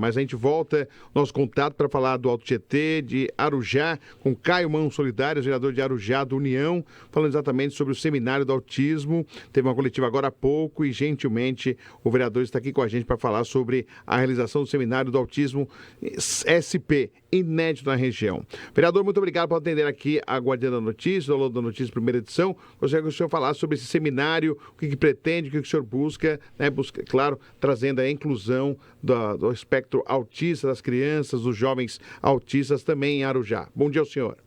Mas a gente volta nosso contato para falar do Alto Tietê, de Arujá, com Caio Mãos Solidários, vereador de Arujá do União, falando exatamente sobre o seminário do autismo. Teve uma coletiva agora há pouco e, gentilmente, o vereador está aqui com a gente para falar sobre a realização do seminário do autismo SP, inédito na região. Vereador, muito obrigado por atender aqui a Guardiã da Notícia, o Alô da Notícia, primeira edição. Gostaria que o senhor falasse sobre esse seminário, o que pretende, o que o senhor busca, né? Busca, claro, trazendo a inclusão do espectro autista, das crianças, dos jovens autistas também em Arujá. Bom dia ao senhor.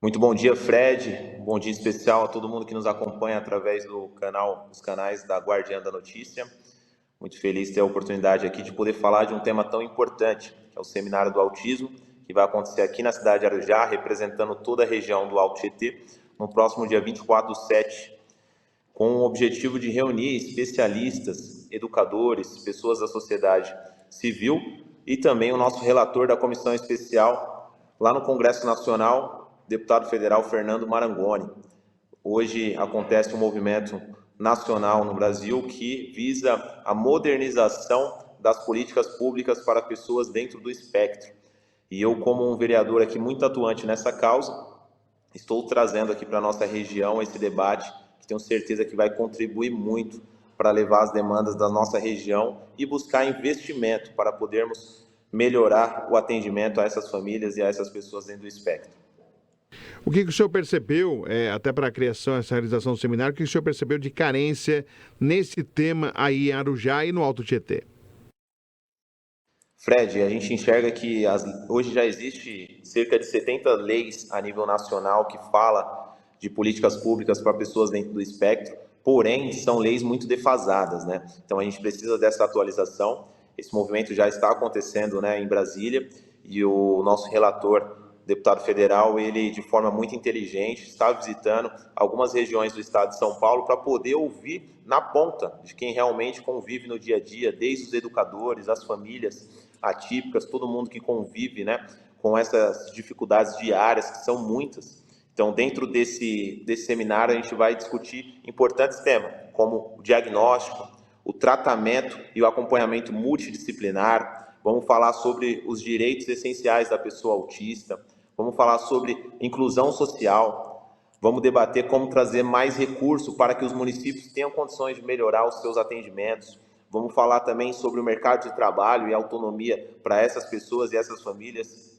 Muito bom dia, Fred. Bom dia especial a todo mundo que nos acompanha através dos canais da Guardiã da Notícia. Muito feliz de ter a oportunidade aqui de poder falar de um tema tão importante, que é o Seminário do Autismo, que vai acontecer aqui na cidade de Arujá, representando toda a região do Alto Tietê, no próximo dia 24/7, com o objetivo de reunir especialistas, educadores, pessoas da sociedade civil e também o nosso relator da comissão especial lá no Congresso Nacional, deputado federal Fernando Marangoni. Hoje acontece um movimento nacional no Brasil que visa a modernização das políticas públicas para pessoas dentro do espectro. E eu, como um vereador aqui muito atuante nessa causa, estou trazendo aqui para a nossa região esse debate que tenho certeza que vai contribuir muito para levar as demandas da nossa região e buscar investimento para podermos melhorar o atendimento a essas famílias e a essas pessoas dentro do espectro. O que o senhor percebeu, até para a criação, essa realização do seminário, o que o senhor percebeu de carência nesse tema aí em Arujá e no Alto Tietê? Fred, a gente enxerga que hoje já existe cerca de 70 leis a nível nacional que fala de políticas públicas para pessoas dentro do espectro, porém são leis muito defasadas, né? Então a gente precisa dessa atualização. Esse movimento já está acontecendo, né, em Brasília, e o nosso relator, deputado federal, ele de forma muito inteligente está visitando algumas regiões do estado de São Paulo para poder ouvir na ponta de quem realmente convive no dia a dia, desde os educadores, as famílias atípicas, todo mundo que convive, né, com essas dificuldades diárias, que são muitas. Então, dentro desse seminário, a gente vai discutir importantes temas, como o diagnóstico, o tratamento e o acompanhamento multidisciplinar. Vamos falar sobre os direitos essenciais da pessoa autista. Vamos falar sobre inclusão social, vamos debater como trazer mais recurso para que os municípios tenham condições de melhorar os seus atendimentos. Vamos falar também sobre o mercado de trabalho e autonomia para essas pessoas e essas famílias.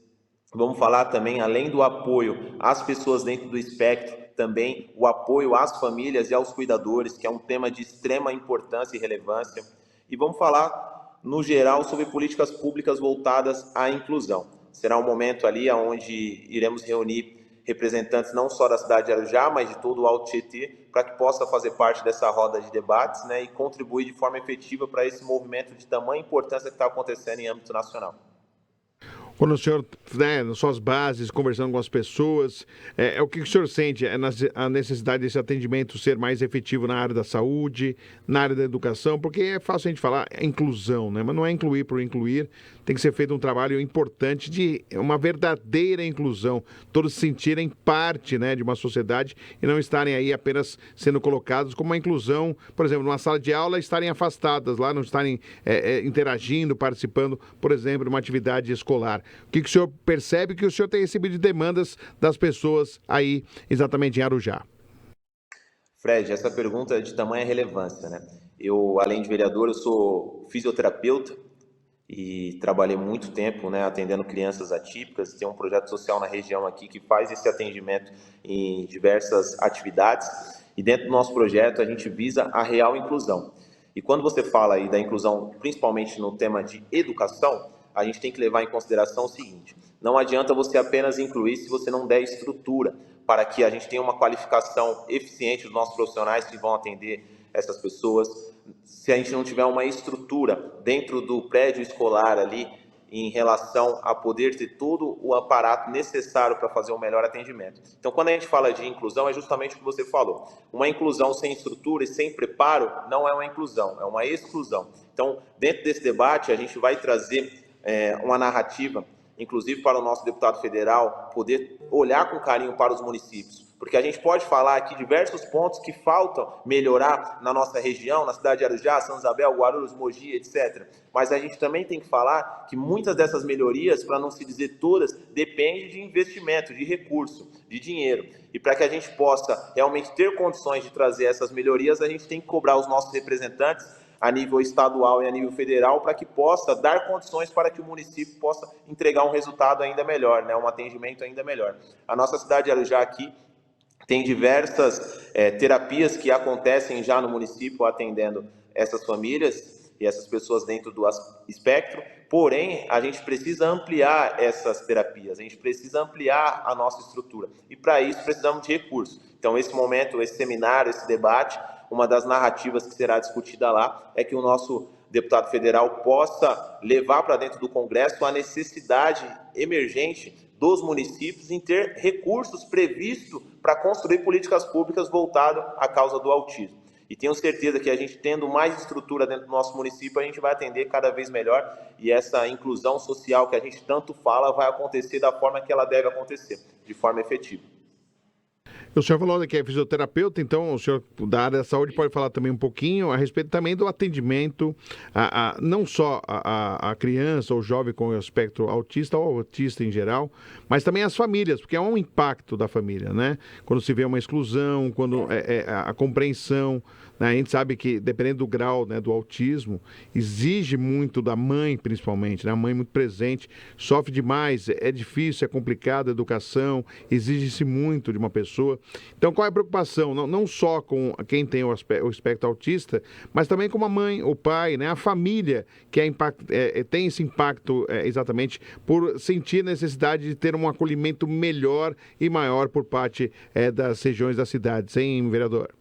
Vamos falar também, além do apoio às pessoas dentro do espectro, também o apoio às famílias e aos cuidadores, que é um tema de extrema importância e relevância. E vamos falar, no geral, sobre políticas públicas voltadas à inclusão. Será um momento ali onde iremos reunir representantes não só da cidade de Arujá, mas de todo o Alto Tietê, para que possa fazer parte dessa roda de debates, né, e contribuir de forma efetiva para esse movimento de tamanha importância que está acontecendo em âmbito nacional. Quando o senhor, né, nas suas bases, conversando com as pessoas, o que o senhor sente? A necessidade desse atendimento ser mais efetivo na área da saúde, na área da educação? Porque é fácil a gente falar inclusão, né? Mas não é incluir por incluir. Tem que ser feito um trabalho importante de uma verdadeira inclusão. Todos se sentirem parte, né, de uma sociedade e não estarem aí apenas sendo colocados como uma inclusão, por exemplo, numa sala de aula, estarem afastadas lá, não estarem interagindo, participando, por exemplo, de uma atividade escolar. O que o senhor percebe que o senhor tem recebido de demandas das pessoas aí, exatamente em Arujá? Fred, essa pergunta é de tamanha relevância, né? Eu, além de vereador, eu sou fisioterapeuta e trabalhei muito tempo, né, atendendo crianças atípicas. Tem um projeto social na região aqui que faz esse atendimento em diversas atividades. E dentro do nosso projeto, a gente visa a real inclusão. E quando você fala aí da inclusão, principalmente no tema de educação, a gente tem que levar em consideração o seguinte: não adianta você apenas incluir se você não der estrutura para que a gente tenha uma qualificação eficiente dos nossos profissionais que vão atender essas pessoas. Se a gente não tiver uma estrutura dentro do prédio escolar ali, em relação a poder ter todo o aparato necessário para fazer o melhor atendimento. Então, quando a gente fala de inclusão, é justamente o que você falou. Uma inclusão sem estrutura e sem preparo não é uma inclusão, é uma exclusão. Então, dentro desse debate, a gente vai trazer uma narrativa, inclusive para o nosso deputado federal, poder olhar com carinho para os municípios, porque a gente pode falar aqui diversos pontos que faltam melhorar na nossa região, na cidade de Arujá, São Isabel, Guarulhos, Mogi, etc. Mas a gente também tem que falar que muitas dessas melhorias, para não se dizer todas, dependem de investimento, de recurso, de dinheiro. E para que a gente possa realmente ter condições de trazer essas melhorias, a gente tem que cobrar os nossos representantes a nível estadual e a nível federal, para que possa dar condições para que o município possa entregar um resultado ainda melhor, né? Um atendimento ainda melhor. A nossa cidade de Arujá aqui tem diversas terapias que acontecem já no município atendendo essas famílias e essas pessoas dentro do espectro, porém, a gente precisa ampliar essas terapias, a gente precisa ampliar a nossa estrutura, e para isso precisamos de recursos. Então, esse momento, esse seminário, esse debate, uma das narrativas que será discutida lá é que o nosso deputado federal possa levar para dentro do Congresso a necessidade emergente dos municípios em ter recursos previstos para construir políticas públicas voltadas à causa do autismo. E tenho certeza que a gente tendo mais estrutura dentro do nosso município, a gente vai atender cada vez melhor, e essa inclusão social que a gente tanto fala vai acontecer da forma que ela deve acontecer, de forma efetiva. O senhor falou que é fisioterapeuta, então o senhor da área da saúde pode falar também um pouquinho a respeito também do atendimento, não só a criança ou jovem com o espectro autista ou autista em geral, mas também as famílias, porque é um impacto da família, né? Quando se vê uma exclusão, quando a compreensão, né? A gente sabe que dependendo do grau, né, do autismo, exige muito da mãe, principalmente, né? A mãe muito presente, sofre demais, é difícil, é complicado a educação, exige-se muito de uma pessoa. Então, qual é a preocupação? Não só com quem tem o espectro autista, mas também com a mãe, o pai, né? A família, que tem esse impacto exatamente por sentir necessidade de ter um acolhimento melhor e maior por parte das regiões da cidade. Sim, vereador?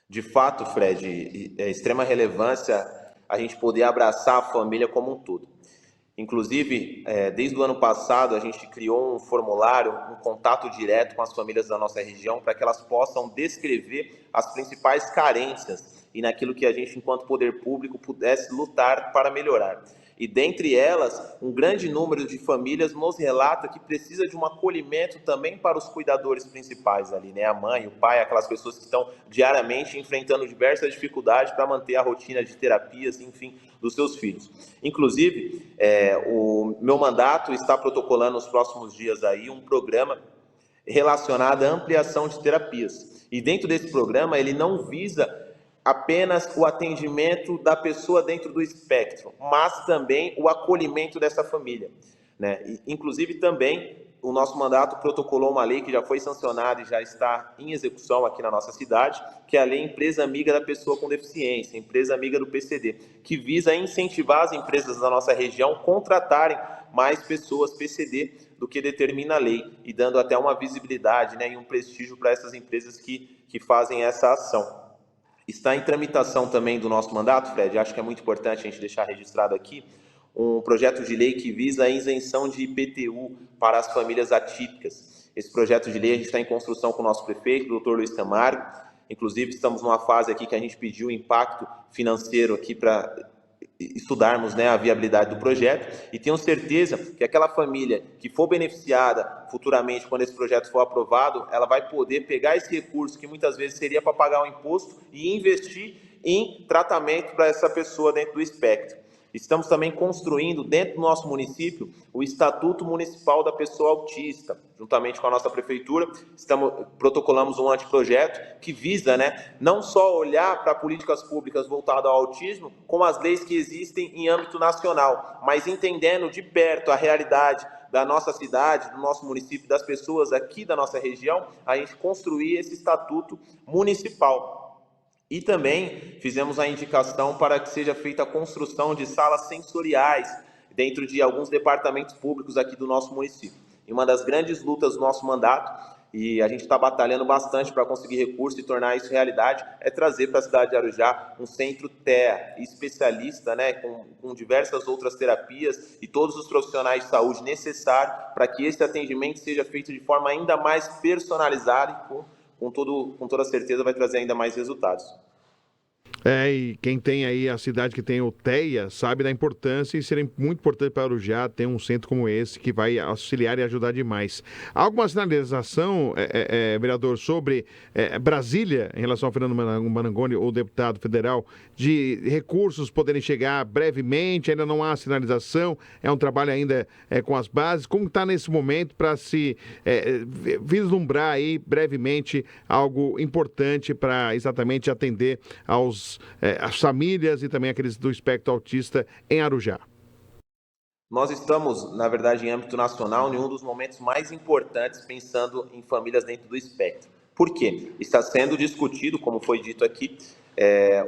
De fato, Fred, é extrema relevância a gente poder abraçar a família como um todo. Inclusive, desde o ano passado, a gente criou um formulário, um contato direto com as famílias da nossa região, para que elas possam descrever as principais carências e naquilo que a gente, enquanto poder público, pudesse lutar para melhorar. E dentre elas, um grande número de famílias nos relata que precisa de um acolhimento também para os cuidadores principais ali, né? A mãe, o pai, aquelas pessoas que estão diariamente enfrentando diversas dificuldades para manter a rotina de terapias, enfim, dos seus filhos. Inclusive, o meu mandato está protocolando nos próximos dias aí um programa relacionado à ampliação de terapias. E dentro desse programa, ele não visa apenas o atendimento da pessoa dentro do espectro, mas também o acolhimento dessa família, né? E, inclusive, também o nosso mandato protocolou uma lei que já foi sancionada e já está em execução aqui na nossa cidade, que é a Lei Empresa Amiga da Pessoa com Deficiência, Empresa Amiga do PCD, que visa incentivar as empresas da nossa região a contratarem mais pessoas PCD do que determina a lei, e dando até uma visibilidade, né, e um prestígio para essas empresas que fazem essa ação. Está em tramitação também do nosso mandato, Fred, acho que é muito importante a gente deixar registrado aqui, um projeto de lei que visa a isenção de IPTU para as famílias atípicas. Esse projeto de lei a gente está em construção com o nosso prefeito, o doutor Luiz Camargo. Inclusive, estamos numa fase aqui que a gente pediu impacto financeiro aqui para estudarmos, né, a viabilidade do projeto, e tenho certeza que aquela família que for beneficiada futuramente quando esse projeto for aprovado, ela vai poder pegar esse recurso que muitas vezes seria para pagar um imposto e investir em tratamento para essa pessoa dentro do espectro. Estamos também construindo dentro do nosso município o Estatuto Municipal da Pessoa Autista. Juntamente com a nossa prefeitura, protocolamos um anteprojeto que visa, né, não só olhar para políticas públicas voltadas ao autismo, como as leis que existem em âmbito nacional, mas entendendo de perto a realidade da nossa cidade, do nosso município, das pessoas aqui da nossa região, a gente construir esse Estatuto Municipal. E também fizemos a indicação para que seja feita a construção de salas sensoriais dentro de alguns departamentos públicos aqui do nosso município. E uma das grandes lutas do nosso mandato, e a gente está batalhando bastante para conseguir recursos e tornar isso realidade, é trazer para a cidade de Arujá um centro TEA especialista, né, com diversas outras terapias e todos os profissionais de saúde necessários para que esse atendimento seja feito de forma ainda mais personalizada e com toda certeza vai trazer ainda mais resultados. E quem tem aí a cidade que tem o TEA sabe da importância e seria muito importante para Arujá ter um centro como esse que vai auxiliar e ajudar demais. Há alguma sinalização, vereador, sobre Brasília, em relação ao Fernando Marangoni, o deputado federal, de recursos poderem chegar brevemente? Ainda não há sinalização, é um trabalho ainda com as bases. Como está nesse momento para se vislumbrar aí brevemente algo importante para exatamente atender as famílias e também aqueles do espectro autista em Arujá? Nós estamos, na verdade, em âmbito nacional, em um dos momentos mais importantes, pensando em famílias dentro do espectro. Por quê? Está sendo discutido, como foi dito aqui,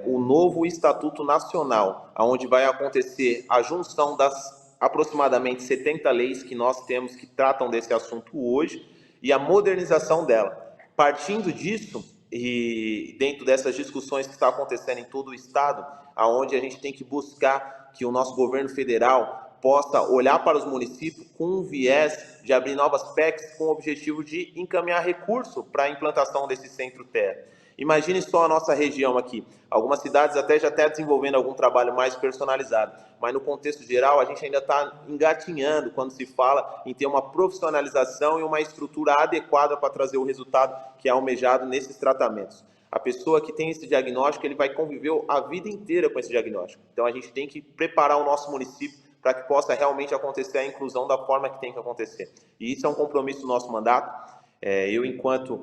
o novo Estatuto Nacional, onde vai acontecer a junção das aproximadamente 70 leis que nós temos que tratam desse assunto hoje e a modernização dela. Partindo disso, e dentro dessas discussões que estão acontecendo em todo o Estado, aonde a gente tem que buscar que o nosso governo federal possa olhar para os municípios com um viés de abrir novas PECs com o objetivo de encaminhar recurso para a implantação desse centro TEA. Imagine só a nossa região aqui. Algumas cidades até já estão desenvolvendo algum trabalho mais personalizado, mas no contexto geral a gente ainda está engatinhando quando se fala em ter uma profissionalização e uma estrutura adequada para trazer o resultado que é almejado nesses tratamentos. A pessoa que tem esse diagnóstico, ele vai conviver a vida inteira com esse diagnóstico. Então a gente tem que preparar o nosso município para que possa realmente acontecer a inclusão da forma que tem que acontecer. E isso é um compromisso do nosso mandato. Eu, enquanto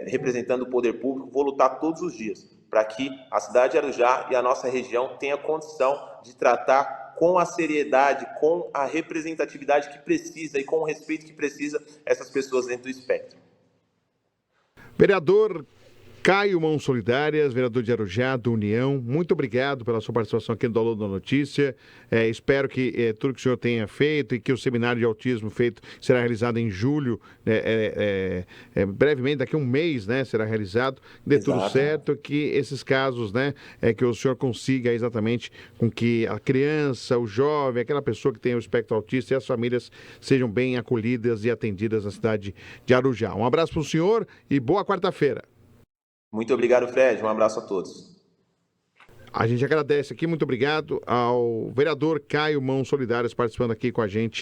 representando o poder público, vou lutar todos os dias para que a cidade de Arujá e a nossa região tenha condição de tratar com a seriedade, com a representatividade que precisa e com o respeito que precisa essas pessoas dentro do espectro. Vereador Caio Mãos Solidárias, vereador de Arujá, do União, muito obrigado pela sua participação aqui no Download da Notícia. Espero que tudo que o senhor tenha feito e que o seminário de autismo feito será realizado em julho, brevemente, daqui a um mês, né, será realizado, dê tudo certo, que esses casos, né, que o senhor consiga exatamente com que a criança, o jovem, aquela pessoa que tem o espectro autista e as famílias sejam bem acolhidas e atendidas na cidade de Arujá. Um abraço para o senhor e boa quarta-feira. Muito obrigado, Fred. Um abraço a todos. A gente agradece aqui, muito obrigado ao vereador Caio Mãos Solidárias participando aqui com a gente